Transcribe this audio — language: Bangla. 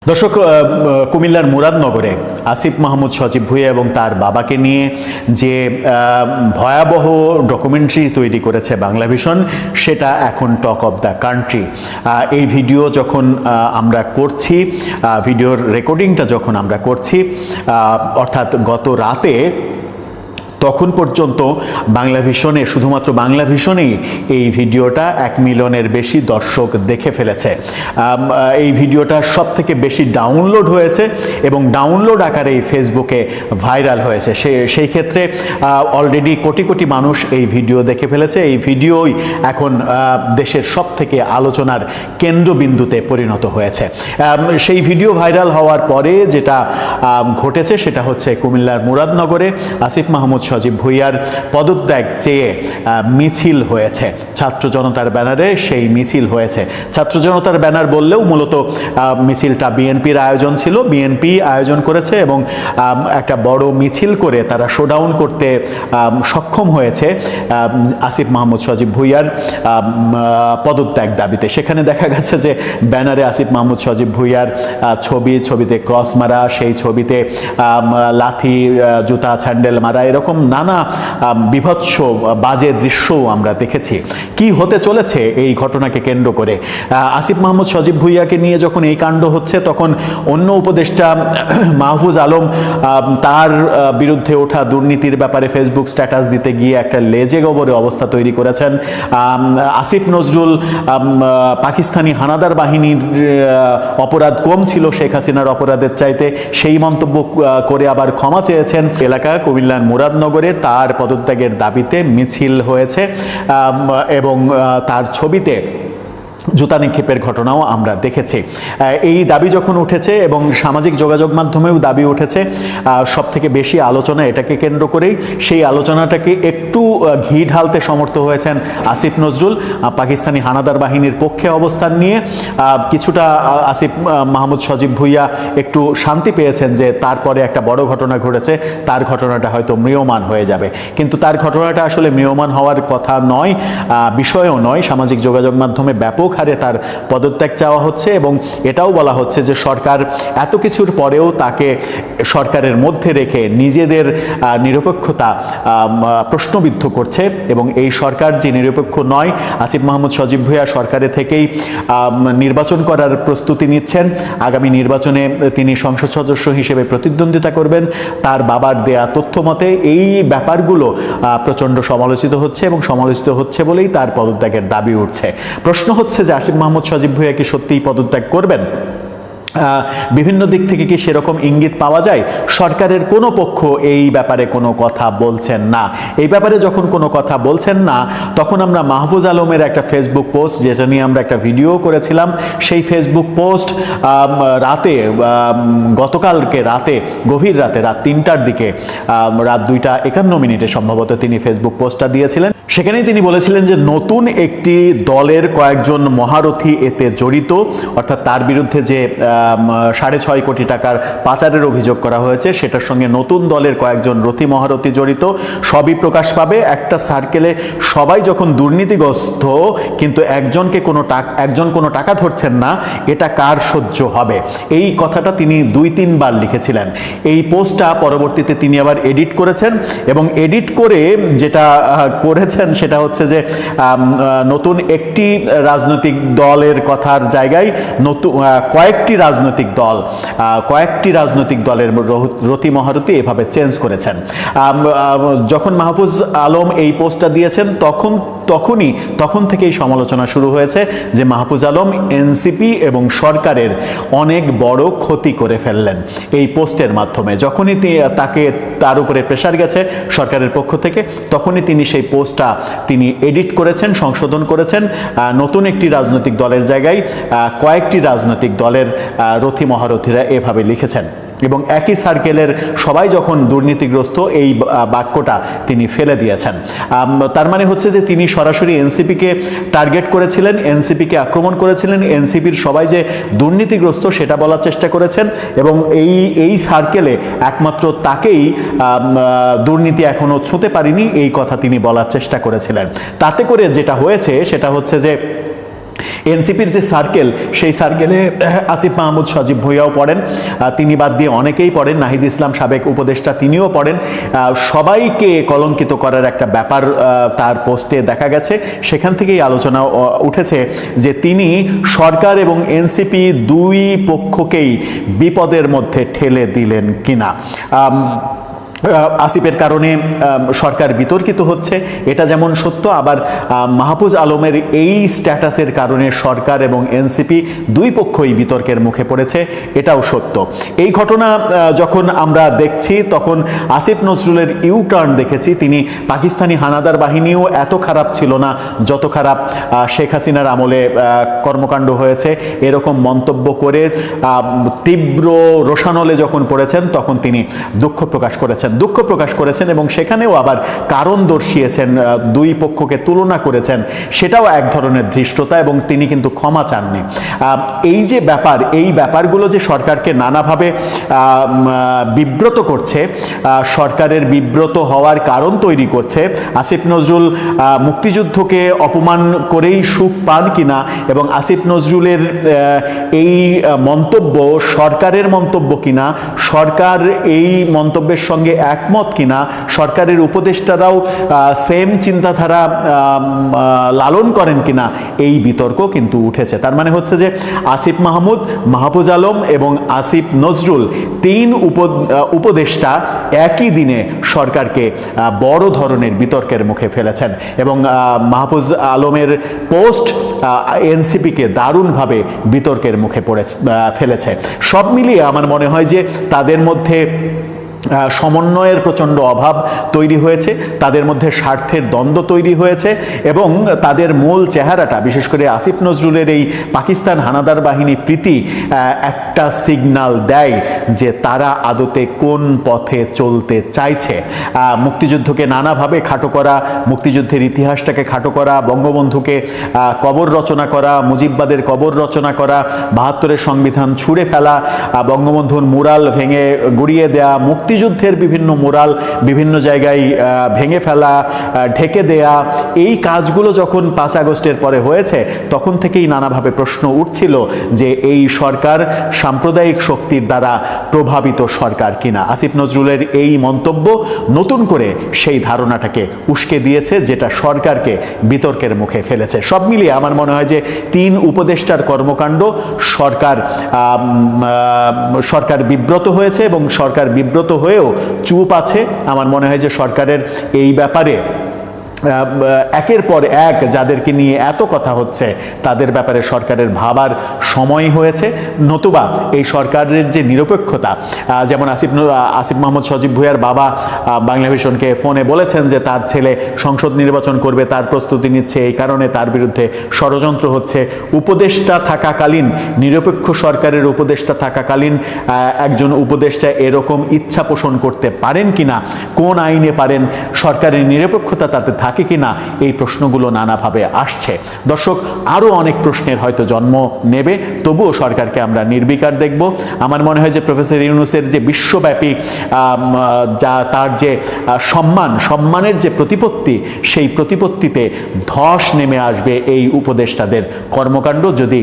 দর্শক, কুমিল্লার মুরাদনগরে আসিফ মাহমুদ সজীব ভুঁইয়া এবং তার বাবাকে নিয়ে যে ভয়াবহ ডকুমেন্টারি তৈরি করেছে বাংলাভিশন, সেটা এখন টক অফ দ্য কান্ট্রি। এই ভিডিও যখন আমরা করছি, ভিডিওর রেকর্ডিংটা যখন আমরা করছি, অর্থাৎ গত রাতে, তখন পর্যন্ত বাংলাভিশনে, শুধুমাত্র বাংলাভিশনেই এই ভিডিওটা 1 মিলিয়নের বেশি দর্শক দেখে ফেলেছে। এই ভিডিওটা সব থেকে বেশি ডাউনলোড হয়েছে এবং ডাউনলোড আকারে এই ফেসবুকে ভাইরাল হয়েছে। সেই ক্ষেত্রে অলরেডি কোটি কোটি মানুষ এই ভিডিও দেখে ফেলেছে। এই ভিডিওই এখন দেশের সব থেকে আলোচনার কেন্দ্রবিন্দুতে পরিণত হয়েছে। সেই ভিডিও ভাইরাল হওয়ার পরে যেটা ঘটেছে সেটা হচ্ছে কুমিল্লার মুরাদনগরে আসিফ মাহমুদ সজীব ভুঁইয়ার পদত্যাগ চেয়ে মিছিল হয়েছে। ছাত্র জনতার ব্যানারে সেই মিছিল হয়েছে। ছাত্র জনতার ব্যানার বললেও মূলত মিছিলটা বিএনপির আয়োজন ছিল, বিএনপি আয়োজন করেছে এবং একটা বড় মিছিল করে তারা শোডাউন করতে সক্ষম হয়েছে আসিফ মাহমুদ সজীব ভুঁইয়ার পদত্যাগ দাবিতে। সেখানে দেখা গেছে যে ব্যানারে আসিফ মাহমুদ সজীব ভুঁইয়ার ছবিতে ক্রস মারা, সেই ছবিতে লাথি, জুতা, স্যান্ডেল মারা, এরকম নানা বিভৎস বাজে দৃশ্যও আমরা দেখেছি। কি হতে চলেছে এই ঘটনাকে কেন্দ্র করে? আসিফ মাহমুদ সজীব ভুঁইয়াকে নিয়ে যখন এই কাণ্ড হচ্ছে, তখন অন্য উপদেষ্টা মাহফুজ আলম তার বিরুদ্ধে ওঠা দুর্নীতির ব্যাপারে ফেসবুক স্ট্যাটাস দিতে গিয়ে একটা লেজে গোবরে অবস্থা তৈরি করেছেন। আসিফ নজরুল পাকিস্তানি হানাদার বাহিনীর অপরাধ কম ছিল শেখ হাসিনার অপরাধের চাইতে, সেই মন্তব্য করে আবার ক্ষমা চেয়েছেন। এলাকা কুমিল্লার মুরাদনগরে তার পদত্যাগের দাবিতে মিছিল হয়েছে এবং তার ছবিতে জুতা নিক্ষেপের ঘটনাও আমরা দেখেছি। এই দাবি যখন উঠেছে এবং সামাজিক যোগাযোগ মাধ্যমেও দাবি উঠেছে, সব থেকে বেশি আলোচনা এটাকে কেন্দ্র করেই। সেই আলোচনাটাকে একটু ঘি ঢালতে সমর্থ হয়েছেন আসিফ নজরুল। পাকিস্তানি হানাদার বাহিনীর পক্ষে অবস্থান নিয়ে কিছুটা আসিফ মাহমুদ সজীব ভুঁইয়া একটু শান্তি পেয়েছেন যে তারপরে একটা বড় ঘটনা ঘটেছে, তার ঘটনাটা হয়তো ম্রিয়মাণ হয়ে যাবে। কিন্তু তার ঘটনাটা আসলে ম্রিয়মাণ হওয়ার কথা নয়, বিষয়ও নয়। সামাজিক যোগাযোগ মাধ্যমে ব্যাপক হারে তার পদত্যাগ চাওয়া হচ্ছে এবং এটাও বলা হচ্ছে যে সরকার এত কিছুর পরেও তাকে সরকারের মধ্যে রেখে নিজেদের নিরপেক্ষতা প্রশ্নবিদ্ধ করছে এবং এই সরকার যে নিরপেক্ষ নয়, আসিফ মাহমুদ সজীব ভুঁইয়া সরকারে থেকেই নির্বাচন করার প্রস্তুতি নিচ্ছেন। আগামী নির্বাচনে তিনি সংসদ সদস্য হিসেবে প্রতিদ্বন্দ্বিতা করবেন। তার বাবার দেয়া তথ্য মতে এই ব্যাপারগুলো প্রচণ্ড সমালোচিত হচ্ছে এবং সমালোচিত হচ্ছে বলেই তার পদত্যাগের দাবি উঠছে। প্রশ্ন হচ্ছে যে আসিফ মাহমুদ সজীব ভুঁইয়া কি সত্যিই পদত্যাগ করবেন? বিভিন্ন দিক থেকে কি সেরকম ইঙ্গিত পাওয়া যায়? সরকারের কোনো পক্ষ এই ব্যাপারে কোনো কথা বলছেন না। এই ব্যাপারে যখন কোনো কথা বলছেন না, তখন আমরা মাহফুজ আলমের একটা ফেসবুক পোস্ট, যেটা নিয়ে আমরা একটা ভিডিও করেছিলাম, সেই ফেসবুক পোস্ট রাতে, গতকালকে রাতে, গভীর রাতে, রাত 3টার দিকে, রাত 2:51 সম্ভবত তিনি ফেসবুক পোস্টটা দিয়েছিলেন। সেখানেই তিনি বলেছিলেন যে নতুন একটি দলের কয়েকজন মহারথী এতে জড়িত, অর্থাৎ তার বিরুদ্ধে যে 6.5 কোটি টাকার পাচারের অভিযোগ করা হয়েছে, সেটার সঙ্গে নতুন দলের কয়েকজন রথী মহারথী জড়িত। সবই প্রকাশ পাবে। একটা সার্কেলে সবাই যখন দুর্নীতিগ্রস্ত, কিন্তু একজন কোনো টাকা ধরছেন না, এটা কার সহ্য হবে? এই কথাটা তিনি 2-3 বার লিখেছিলেন। এই পোস্টটা পরবর্তীতে তিনি আবার এডিট করেছেন এবং এডিট করে যেটা করেছেন সেটা হচ্ছে যে নতুন একটি রাজনৈতিক দলের কথার জায়গায় কয়েকটি রাজনৈতিক দলের রথী মহারথী এভাবে চেঞ্জ করেছেন। যখন মাহফুজ আলম এই পোস্টটা দিয়েছেন, তখন থেকেই সমালোচনা শুরু হয়েছে যে মাহফুজ আলম এনসিপি এবং সরকারের অনেক বড় ক্ষতি করে ফেললেন এই পোস্টের মাধ্যমে। যখনই তার উপরে প্রেশার গেছে সরকারের পক্ষ থেকে, তখনই তিনি সেই পোস্টটা এডিট করেছেন, সংশোধন করেছেন। নতুন একটি রাজনৈতিক দলের জায়গায় কয়েকটি রাজনৈতিক দলের রথী মহারথীরা এভাবে লিখেছেন এবং একই সার্কেলের সবাই যখন দুর্নীতিগ্রস্ত, এই বাক্যটা তিনি ফেলে দিয়েছেন। তার মানে হচ্ছে যে তিনি সরাসরি এনসিপিকে টার্গেট করেছিলেন, এনসিপিকে আক্রমণ করেছিলেন, এনসিপির সবাই যে দুর্নীতিগ্রস্ত সেটা বলার চেষ্টা করেছেন এবং এই সার্কেলে একমাত্র তাকেই দুর্নীতি এখনো ছুঁতে পারেনি, এই কথা তিনি বলার চেষ্টা করেছিলেন। তাতে করে যেটা হয়েছে সেটা হচ্ছে যে এনসিপির যে সার্কেল, সেই সার্কেলে আসিফ মাহমুদ সজীব ভুঁইয়াও পড়েন, তিনি বাদ দিয়ে অনেকেই পড়েন, নাহিদ ইসলাম সাবেক উপদেষ্টা তিনিও পড়েন। সবাইকে কলঙ্কিত করার একটা ব্যাপার তার পোস্টে দেখা গেছে। সেখান থেকেই আলোচনা উঠেছে যে তিনি সরকার এবং এনসিপি দুই পক্ষকেই বিপদের মধ্যে ঠেলে দিলেন কিনা। আসিফের কারণে সরকার বিতর্কিত হচ্ছে, এটা যেমন সত্য, আবার মাহফুজ আলমের এই স্ট্যাটাসের কারণে সরকার এবং এনসিপি দুই পক্ষই বিতর্কের মুখে পড়েছে, এটাও সত্য। এই ঘটনা যখন আমরা দেখছি তখন আসিফ নজরুলের ইউটার্ন দেখেছি। তিনি পাকিস্তানি হানাদার বাহিনীও এত খারাপ ছিল না যত খারাপ শেখ হাসিনার আমলে কর্মকাণ্ড হয়েছে, এরকম মন্তব্য করে তীব্র রোষানলে যখন পড়েছেন তখন তিনি দুঃখ প্রকাশ করেছেন এবং সেখানেও আবার কারণ দর্শিয়েছেন, দুই পক্ষকে তুলনা করেছেন, সেটাও এক ধরনের ধৃষ্টতা, এবং তিনি কিন্তু ক্ষমা চাননি। এই যে ব্যাপার, এই ব্যাপারগুলো যে সরকারকে নানাভাবে বিব্রত করছে, সরকারের বিব্রত হওয়ার কারণ তৈরি করছে। আসিফ নজরুল মুক্তিযুদ্ধকে অপমান করেই সুখ পান কিনা, এবং আসিফ নজরুলের এই মন্তব্য সরকারের মন্তব্য কিনা, সরকার এই মন্তব্যের সঙ্গে একমত কিনা, সরকারের উপদেষ্টারাও সেম চিন্তাধারা লালন করেন কিনা, এই বিতর্ক কিন্তু উঠেছে। তার মানে হচ্ছে যে আসিফ মাহমুদ, মাহফুজ আলম এবং আসিফ নজরুল তিন উপদেষ্টা একই দিনে সরকারকে বড় ধরনের বিতর্কের মুখে ফেলেছেন, এবং মাহফুজ আলমের পোস্ট এনসিপিকে দারুণভাবে বিতর্কের মুখে ফেলেছে। সব মিলিয়ে আমার মনে হয় যে তাদের মধ্যে সমন্বয়ের প্রচণ্ড অভাব তৈরি হয়েছে, তাদের মধ্যে স্বার্থের দ্বন্দ্ব তৈরি হয়েছে, এবং তাদের মূল চেহারাটা, বিশেষ করে আসিফ নজরুলের এই পাকিস্তান হানাদার বাহিনী প্রীতি একটা সিগন্যাল দেয় যে তারা আদতে কোন পথে চলতে চাইছে। মুক্তিযুদ্ধকে নানাভাবে খাটো করা, মুক্তিযুদ্ধের ইতিহাসটাকে খাটো করা, বঙ্গবন্ধুকে কবর রচনা করা, মুজিববাদের কবর রচনা করা, ৭২-এর সংবিধান ছুঁড়ে ফেলা, বঙ্গবন্ধুর মুরাল ভেঙে গুড়িয়ে দেয়া, মুক্তিযুদ্ধের বিভিন্ন মুরাল বিভিন্ন জায়গায় ভেঙে ফেলা, ঢেকে দেয়া, এই কাজগুলো যখন ৫ আগস্টের পরে হয়েছে তখন থেকেই নানাভাবে প্রশ্ন উঠছিল যে এই সরকার সাম্প্রদায়িক শক্তির দ্বারা প্রভাবিত সরকার কিনা। আসিফ নজরুলের এই মন্তব্য নতুন করে সেই ধারণাটাকে উস্কে দিয়েছে, যেটা সরকারকে বিতর্কের মুখে ফেলেছে। সব মিলিয়ে আমার মনে হয় যে তিন উপদেষ্টার কর্মকাণ্ড সরকার বিব্রত হয়েছে, এবং সরকার বিব্রত হয়েও চুপ আছে। আমার মনে হয় যে সরকারের এই ব্যাপারে একের পর এক যাদেরকে নিয়ে এত কথা হচ্ছে তাদের ব্যাপারে সরকারের ভাবার সময় হয়েছে, নতুবা এই সরকারের যে নিরপেক্ষতা, যেমন আসিফ মাহমুদ সজীব ভুঁইয়ার বাবা বাংলাভিশনকে ফোনে বলেছেন যে তার ছেলে সংসদ নির্বাচন করবে, তার প্রস্তুতি নিচ্ছে, এই কারণে তার বিরুদ্ধে ষড়যন্ত্র হচ্ছে। উপদেষ্টা থাকাকালীন, নিরপেক্ষ সরকারের উপদেষ্টা থাকাকালীন একজন উপদেষ্টা এরকম ইচ্ছা পোষণ করতে পারেন কিনা, কোন আইনে পারেন, সরকারের নিরপেক্ষতা তাতে থাকে কিনা, এই প্রশ্নগুলো নানাভাবে আসছে। দর্শক, আরও অনেক প্রশ্নের হয়তো জন্ম নেবে, তবুও সরকারকে আমরা নির্বিকার দেখব। আমার মনে হয় যে প্রফেসর ইউনূসের যে বিশ্বব্যাপী তার যে সম্মানের যে প্রতিপত্তি, সেই প্রতিপত্তিতে ধস নেমে আসবে এই উপদেষ্টাদের কর্মকাণ্ড যদি